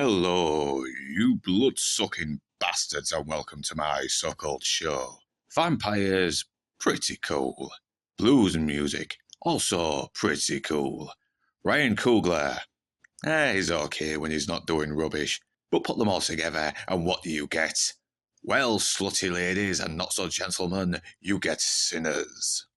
Hello, you blood-sucking bastards, and welcome to my so-called show. Vampires, pretty cool. Blues and music, also pretty cool. Ryan Coogler, he's okay when he's not doing rubbish, but put them all together, and what do you get? Well, slutty ladies and not-so-gentlemen, you get sinners.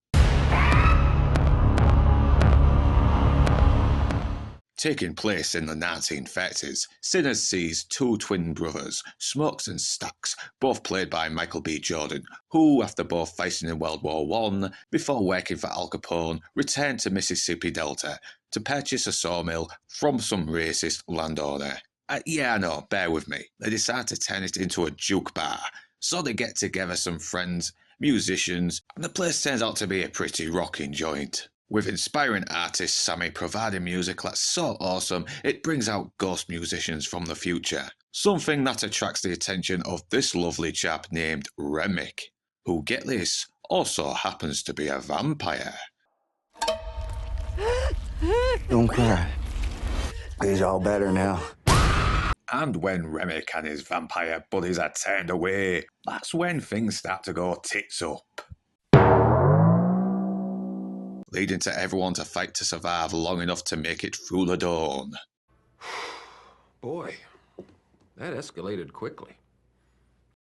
Taking place in the 1930s, Sinners sees two twin brothers, Smokes and Stacks, both played by Michael B. Jordan, who, after both fighting in World War I, before working for Al Capone, returned to Mississippi Delta to purchase a sawmill from some racist landowner. Yeah, I know, bear with me. They decide to turn it into a juke bar, so they get together some friends, musicians, and the place turns out to be a pretty rocking joint. With inspiring artist Sammy providing music that's so awesome it brings out ghost musicians from the future. Something that attracts the attention of this lovely chap named Remick, who, get this, also happens to be a vampire. Don't cry. He's all better now. And when Remick and his vampire buddies are turned away, that's when things start to go tits up, leading to everyone to fight to survive long enough to make it through the dawn. Boy, that escalated quickly.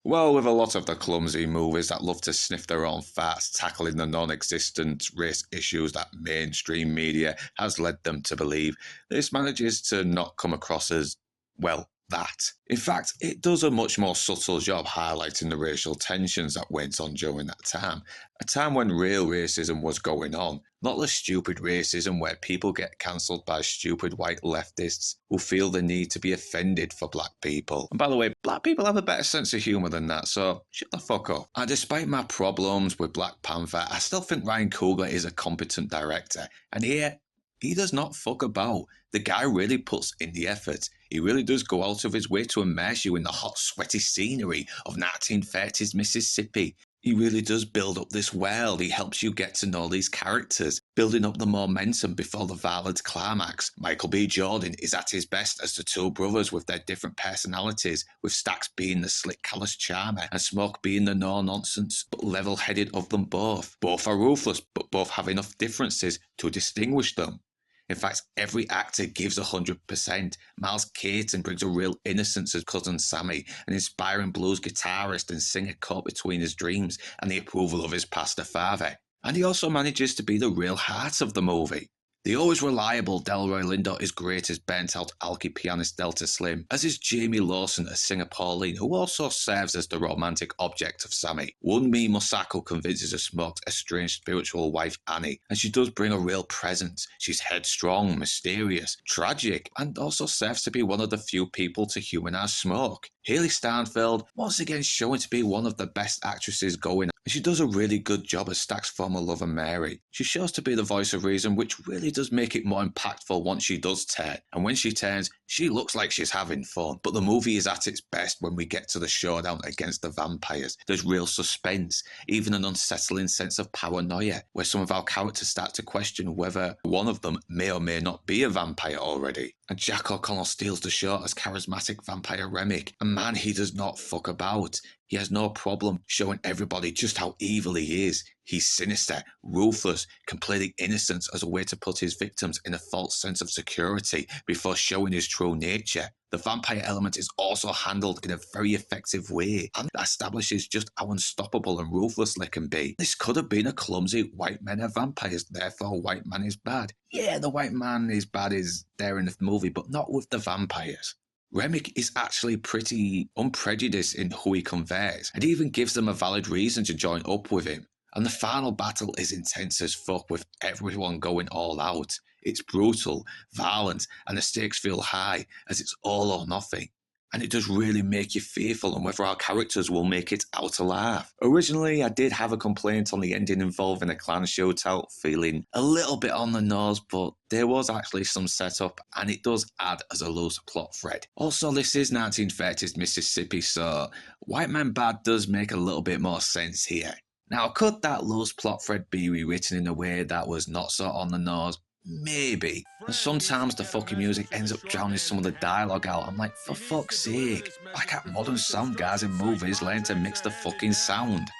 Well, with a lot of the clumsy movies that love to sniff their own farts tackling the non-existent race issues that mainstream media has led them to believe, this manages to not come across as, well, that. In fact, it does a much more subtle job highlighting the racial tensions that went on during that time. A time when real racism was going on, not the stupid racism where people get cancelled by stupid white leftists who feel the need to be offended for black people. And by the way, black people have a better sense of humour than that, so shut the fuck up. And despite my problems with Black Panther, I still think Ryan Coogler is a competent director. And here, he does not fuck about. The guy really puts in the effort. He really does go out of his way to immerse you in the hot, sweaty scenery of 1930s Mississippi. He really does build up this world. He helps you get to know these characters, building up the momentum before the violent climax. Michael B. Jordan is at his best as the two brothers with their different personalities, with Stacks being the slick, callous charmer and Smoke being the no-nonsense but level-headed of them both. Both are ruthless, but both have enough differences to distinguish them. In fact, every actor gives 100%. Miles Caton brings a real innocence as cousin Sammy, an inspiring blues guitarist and singer caught between his dreams and the approval of his pastor father. And he also manages to be the real heart of the movie. The always reliable Delroy Lindo is great as burnt-out alky pianist Delta Slim, as is Jamie Lawson as singer Pauline, who also serves as the romantic object of Sammy. Wunmi Mosaku convinces a Smoked estranged spiritual wife Annie, and she does bring a real presence. She's headstrong, mysterious, tragic, and also serves to be one of the few people to humanise Smoke. Haley Steinfeld, once again showing to be one of the best actresses going, and she does a really good job as Stack's former lover Mary. She shows to be the voice of reason, which really does make it more impactful once she does turn, and when she turns, she looks like she's having fun. But the movie is at its best when we get to the showdown against the vampires. There's real suspense, even an unsettling sense of paranoia, where some of our characters start to question whether one of them may or may not be a vampire already. And Jack O'Connell steals the show as charismatic vampire Remick, and man, he does not fuck about. He has no problem showing everybody just how evil he is. He's sinister, ruthless, can play the innocence as a way to put his victims in a false sense of security before showing his true nature. The vampire element is also handled in a very effective way and establishes just how unstoppable and ruthless they can be. This could have been a clumsy white men are vampires, therefore white man is bad. Yeah, the white man is bad is there in the movie, but not with the vampires. Remick is actually pretty unprejudiced in who he converts, and even gives them a valid reason to join up with him. And the final battle is intense as fuck with everyone going all out. It's brutal, violent, and the stakes feel high as it's all or nothing. And it does really make you fearful on whether our characters will make it out alive. Originally, I did have a complaint on the ending involving a clan shootout, feeling a little bit on the nose, but there was actually some setup, and it does add as a loose plot thread. Also, this is 1930s Mississippi, so white man bad does make a little bit more sense here. Now, could that loose plot thread be rewritten in a way that was not so on the nose? Maybe. And sometimes the fucking music ends up drowning some of the dialogue out. I'm like, for fuck's sake. Why can't modern sound guys in movies learn to mix the fucking sound?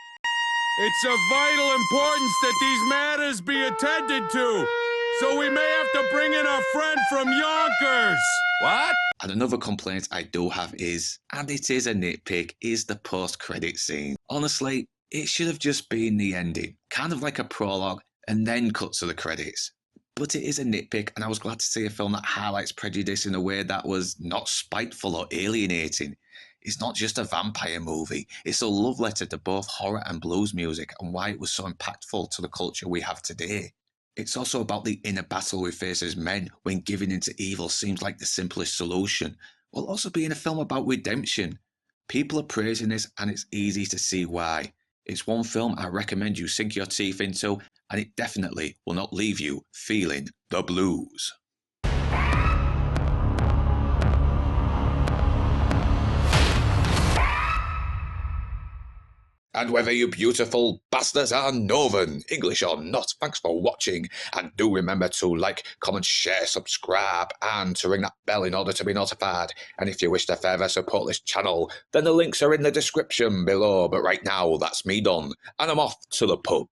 It's of vital importance that these matters be attended to, so we may have to bring in a friend from Yonkers. What? And another complaint I do have is, and it is a nitpick, is the post-credit scene. Honestly, it should have just been the ending, kind of like a prologue, and then cut to the credits. But it is a nitpick, and I was glad to see a film that highlights prejudice in a way that was not spiteful or alienating. It's not just a vampire movie, it's a love letter to both horror and blues music and why it was so impactful to the culture we have today. It's also about the inner battle we face as men when giving into evil seems like the simplest solution, while also being a film about redemption. People are praising this, and it's easy to see why. It's one film I recommend you sink your teeth into, and it definitely will not leave you feeling the blues. And whether you beautiful bastards are Northern, English or not, thanks for watching. And do remember to like, comment, share, subscribe, and to ring that bell in order to be notified. And if you wish to further support this channel, then the links are in the description below. But right now, that's me done, and I'm off to the pub.